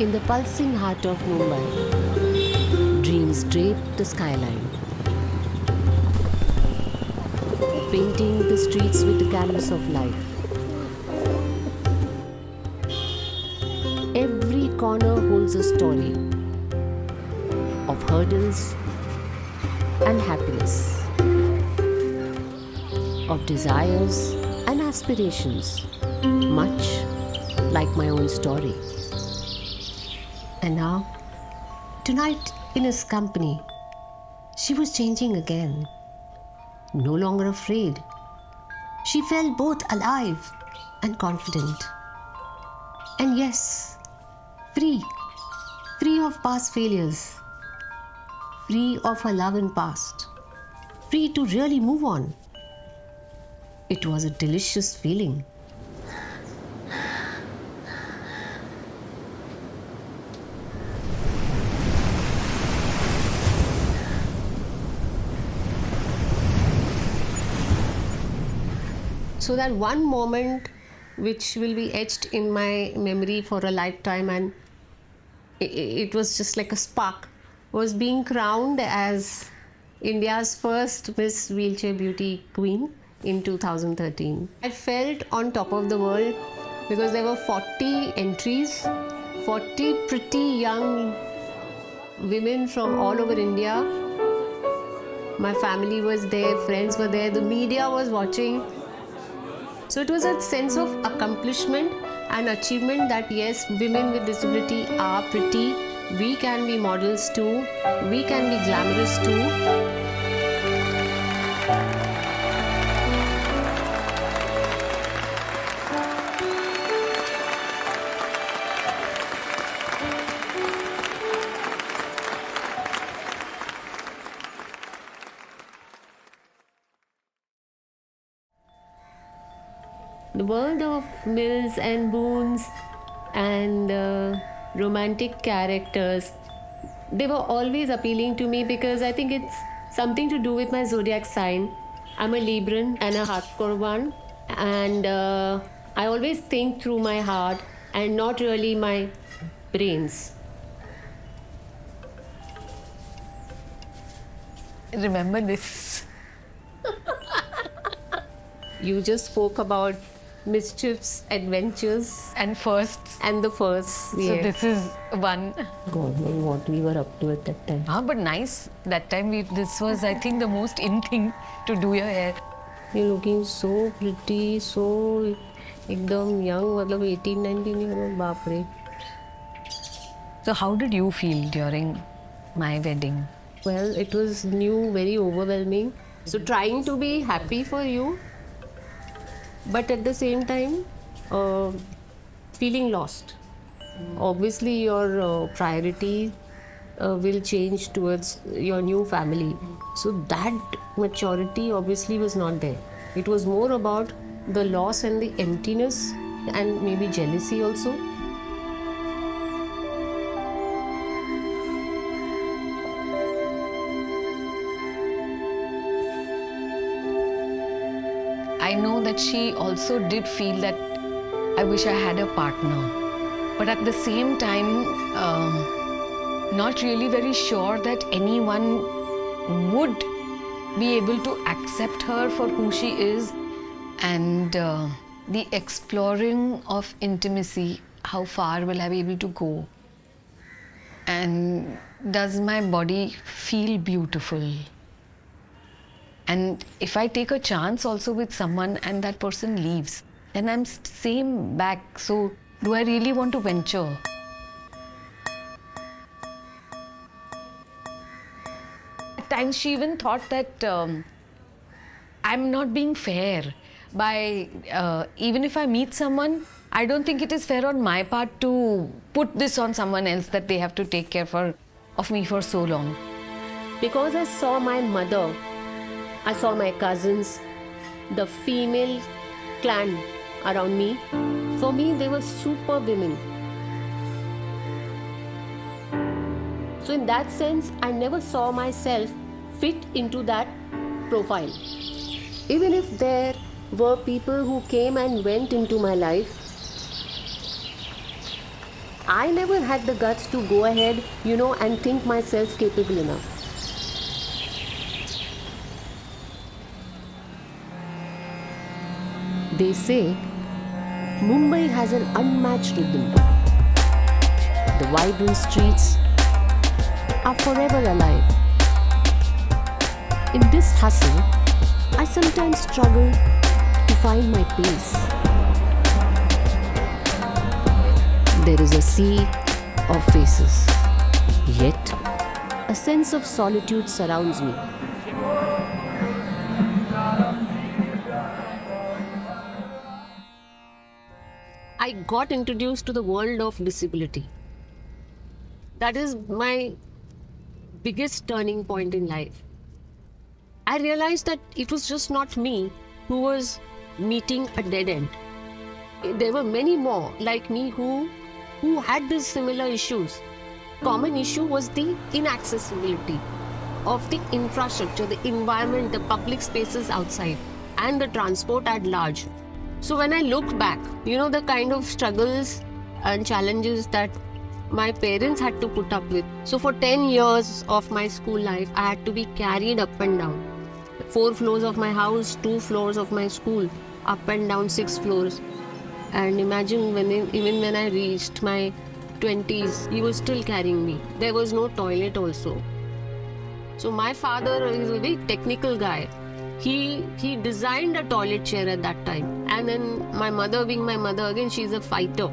In the pulsing heart of Mumbai, dreams drape the skyline, painting the streets with the canvas of life. Every corner holds a story of hurdles and happiness, of desires and aspirations, much like my own story. And now, tonight in his company, she was changing again. No longer afraid. She felt both alive and confident. And yes, free. Free of past failures. Free of her love in past. Free to really move on. It was a delicious feeling. So that one moment which will be etched in my memory for a lifetime, and it was just like a spark, was being crowned as India's first Miss Wheelchair Beauty Queen in 2013. I felt on top of the world because there were 40 entries, 40 pretty young women from all over India. My family was there, friends were there, the media was watching. So it was a sense of accomplishment and achievement that yes, women with disability are pretty. We can be models too. We can be glamorous too. The world of Mills and Boons and romantic characters, they were always appealing to me because I think it's something to do with my zodiac sign. I'm a Libran and a hardcore one, and I always think through my heart and not really my brains. Remember this. You just spoke about mischiefs, adventures, And firsts. and the first. So Yes. this is one. God knows what we were up to at that time. But nice. That time this was, I think, the most in thing to do your hair. You're looking so pretty, so एकदम young, मतलब 18, 19 year old, बाप रे. So how did you feel during my wedding? Well, it was new, very overwhelming. So trying to be happy for you, but at the same time, feeling lost. Obviously, your priority will change towards your new family. So that maturity obviously was not there. It was more about the loss and the emptiness and maybe jealousy also. I know that she also did feel that I wish I had a partner. But at the same time, not really very sure that anyone would be able to accept her for who she is. And the exploring of intimacy, how far will I be able to go? And does my body feel beautiful? And if I take a chance also with someone and that person leaves, then I'm same back. So do I really want to venture? At times she even thought that I'm not being fair by even if I meet someone, I don't think it is fair on my part to put this on someone else that they have to take care of me for so long. Because I saw my mother, I saw my cousins, the female clan around me. For me, they were super women. So in that sense, I never saw myself fit into that profile. Even if there were people who came and went into my life, I never had the guts to go ahead, and think myself capable enough. They say Mumbai has an unmatched rhythm. The vibrant streets are forever alive. In this hustle, I sometimes struggle to find my pace. There is a sea of faces, yet a sense of solitude surrounds me. I got introduced to the world of disability. That is my biggest turning point in life. I realized that it was just not me who was meeting a dead end. There were many more like me who had these similar issues. Common issue was the inaccessibility of the infrastructure, the environment, the public spaces outside, and the transport at large. So when I look back, the kind of struggles and challenges that my parents had to put up with. So for 10 years of my school life, I had to be carried up and down. 4 floors of my house, 2 floors of my school, up and down 6 floors. And imagine even when I reached my 20s, he was still carrying me. There was no toilet also. So my father is a very technical guy. He designed a toilet chair at that time. And then my mother, being my mother, again, she's a fighter.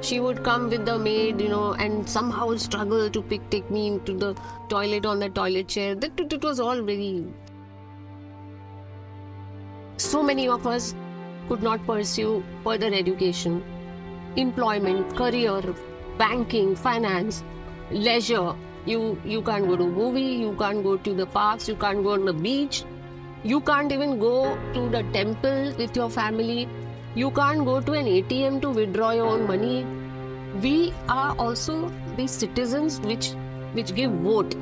She would come with the maid, and somehow struggle to take me into the toilet on the toilet chair. It was all very... So many of us could not pursue further education, employment, career, banking, finance, leisure. You can't go to movie, you can't go to the parks, you can't go on the beach. You can't even go to the temple with your family. You can't go to an ATM to withdraw your own money. We are also the citizens which give vote.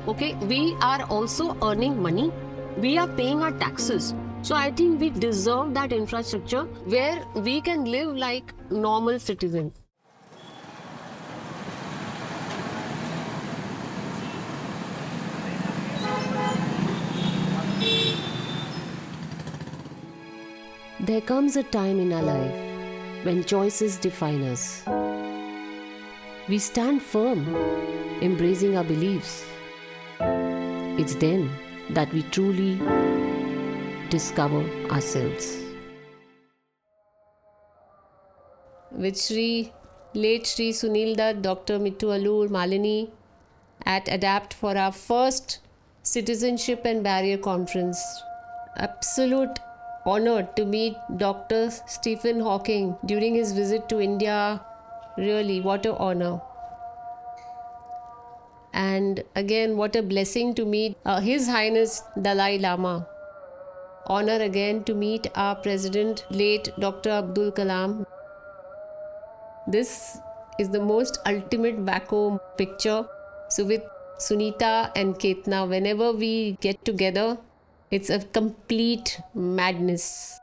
Okay, we are also earning money. We are paying our taxes. So I think we deserve that infrastructure where we can live like normal citizens. There comes a time in our life when choices define us. We stand firm, embracing our beliefs. It's then that we truly discover ourselves. With late Sri Sunil Dutt, Dr. Mittu Allur, Malini at ADAPT for our first Citizenship and Barrier Conference. Absolute honor to meet Dr. Stephen Hawking during his visit to India. Really, what an honor. And again, what a blessing to meet His Highness Dalai Lama. Honor again to meet our President, late Dr. Abdul Kalam. This is the most ultimate back home picture. So with Sunita and Ketna, whenever we get together, it's a complete madness.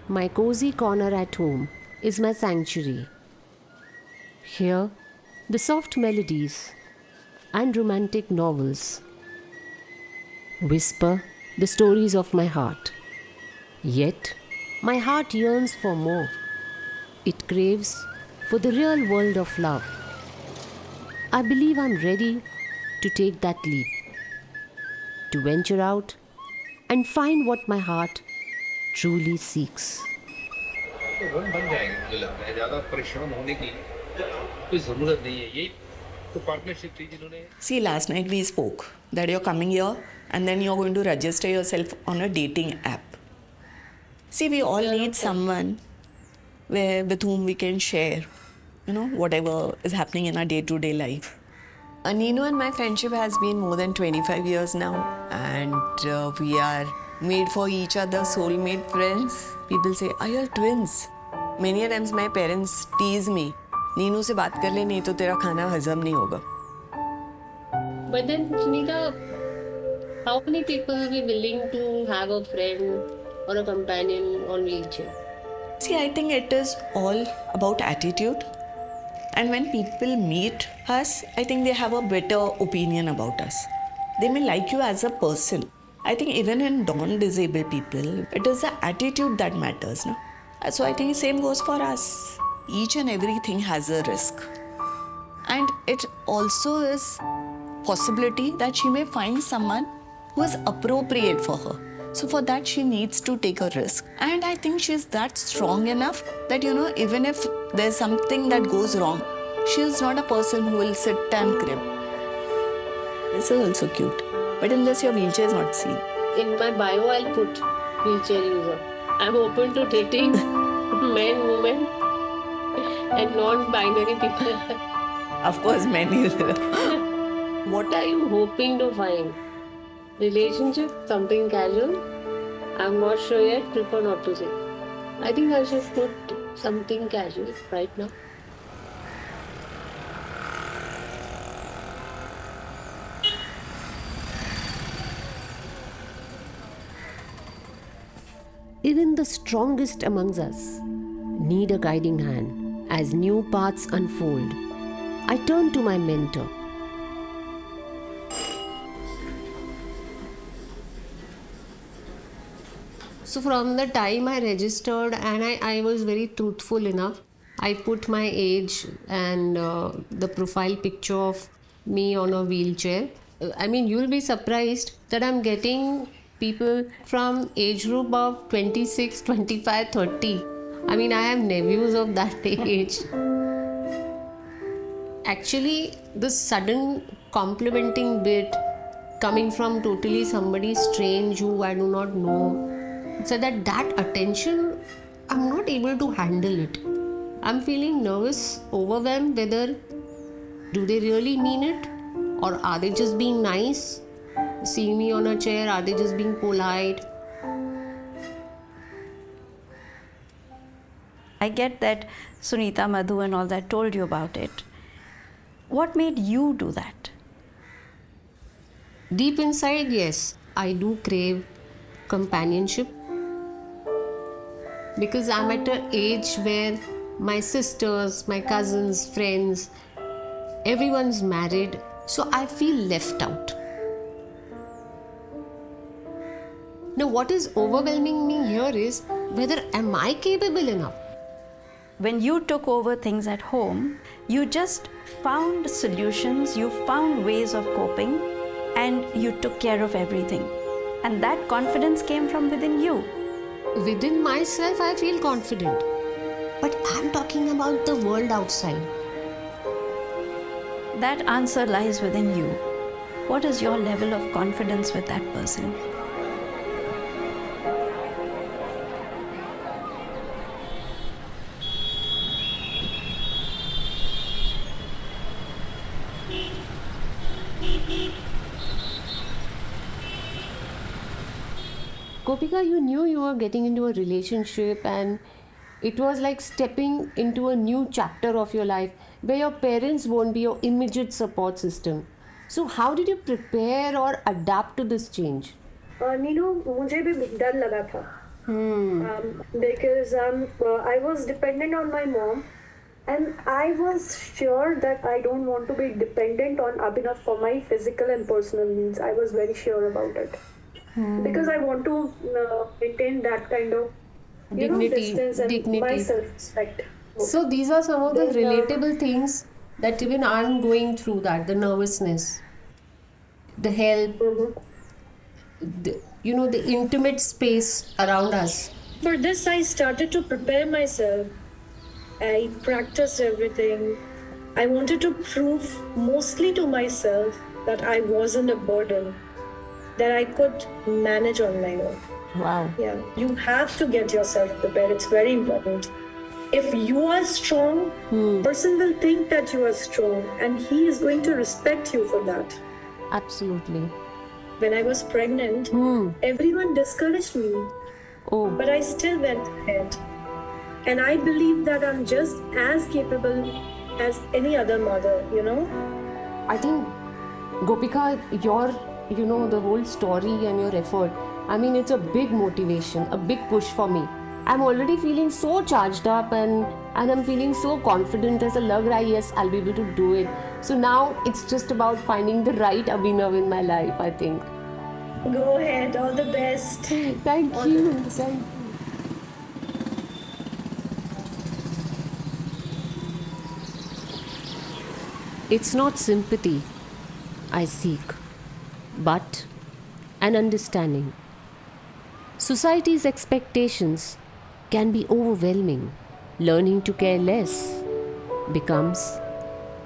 My cozy corner at home is my sanctuary. Here, the soft melodies and romantic novels whisper the stories of my heart. Yet, my heart yearns for more. It craves for the real world of love. I believe I'm ready to take that leap, to venture out and find what my heart truly seeks. बन जाएंगे मुझे लगता है ज़्यादा परिश्रम होने की कोई ज़रूरत नहीं है यही तो पार्टनरशिप थी जिन्होंने See, last night we spoke that you're coming here and then you're going to register yourself on a dating app. See, we all need someone with whom we can share, whatever is happening in our day-to-day life. Nino and my friendship has been more than 25 years now, and we are made for each other, soulmate friends. People say, are you twins? Many times my parents tease me. Nino से बात कर ले नहीं तो तेरा खाना हजम नहीं होगा. But then, Sunita, how many people will be willing to have a friend or a companion on wheelchair? See, I think it is all about attitude. And when people meet us, I think they have a better opinion about us. They may like you as a person. I think even in non-disabled people, it is the attitude that matters. No? So I think same goes for us. Each and everything has a risk. And it also is possibility that she may find someone who is appropriate for her. So for that, she needs to take a risk. And I think she's that strong enough that, even if there's something that goes wrong, she is not a person who will sit and crib. This is also cute. But in this, your wheelchair is not seen. In my bio, I'll put wheelchair user. I'm open to dating men, women, and non-binary people. Of course, many. What are you hoping to find? Relationship? Something casual? I'm not sure yet. Prefer not to say. I think I should put something casual right now. Even the strongest amongst us need a guiding hand as new paths unfold. I turn to my mentor. So from the time I registered, and I was very truthful enough, I put my age and the profile picture of me on a wheelchair. I mean, you'll be surprised that I'm getting people from age group of 26, 25, 30. I mean, I have nephews of that age. Actually, the sudden complimenting bit coming from totally somebody strange who I do not know, so that attention, I'm not able to handle it. I'm feeling nervous, overwhelmed, whether do they really mean it or are they just being nice? Seeing me on a chair, are they just being polite? I get that Sunita, Madhu and all that told you about it. What made you do that? Deep inside, yes, I do crave companionship. Because I'm at an age where my sisters, my cousins, friends, everyone's married, so I feel left out. Now, what is overwhelming me here is whether am I capable enough? When you took over things at home, you just found solutions, you found ways of coping, and you took care of everything. And that confidence came from within you. Within myself, I feel confident. But I'm talking about the world outside. That answer lies within you. What is your level of confidence with that person? Gopika, you knew you were getting into a relationship and it was like stepping into a new chapter of your life where your parents won't be your immediate support system. So how did you prepare or adapt to this change? Neenu मुझे भी डर लगा था because I was dependent on my mom and I was sure that I don't want to be dependent on Abhinav for my physical and personal needs. I was very sure about it because I want to maintain that kind of distance and my self-respect. So these are some of the relatable things that even I'm going through, that the nervousness, the help, the intimate space around us. For this, I started to prepare myself. I practiced everything. I wanted to prove mostly to myself that I wasn't a burden, that I could manage on my own. Wow. Yeah, you have to get yourself prepared. It's very important. If you are strong, person will think that you are strong and he is going to respect you for that. Absolutely. When I was pregnant, everyone discouraged me. Oh. But I still went ahead. And I believe that I'm just as capable as any other mother, I think, Gopika, your, the whole story and your effort I mean, it's a big motivation, a big push for me. I'm already feeling so charged up and I'm feeling so confident. As a lag raha hai, yes, I'll be able to do it. So now it's just about finding the right Abhinav in my life, I think. Go ahead, all the best. Thank All the you. best. Thank you. It's not sympathy I seek, but an understanding. Society's expectations can be overwhelming. Learning to care less becomes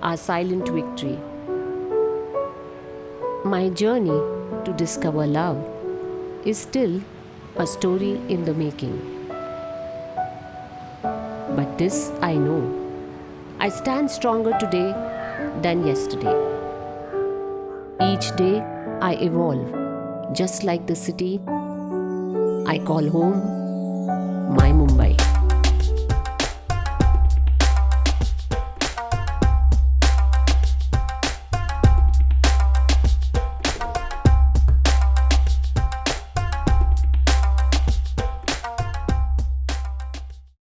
our silent victory. My journey to discover love is still a story in the making. But this I know, I stand stronger today than yesterday. Each day I evolve, just like the city I call home, my Mumbai.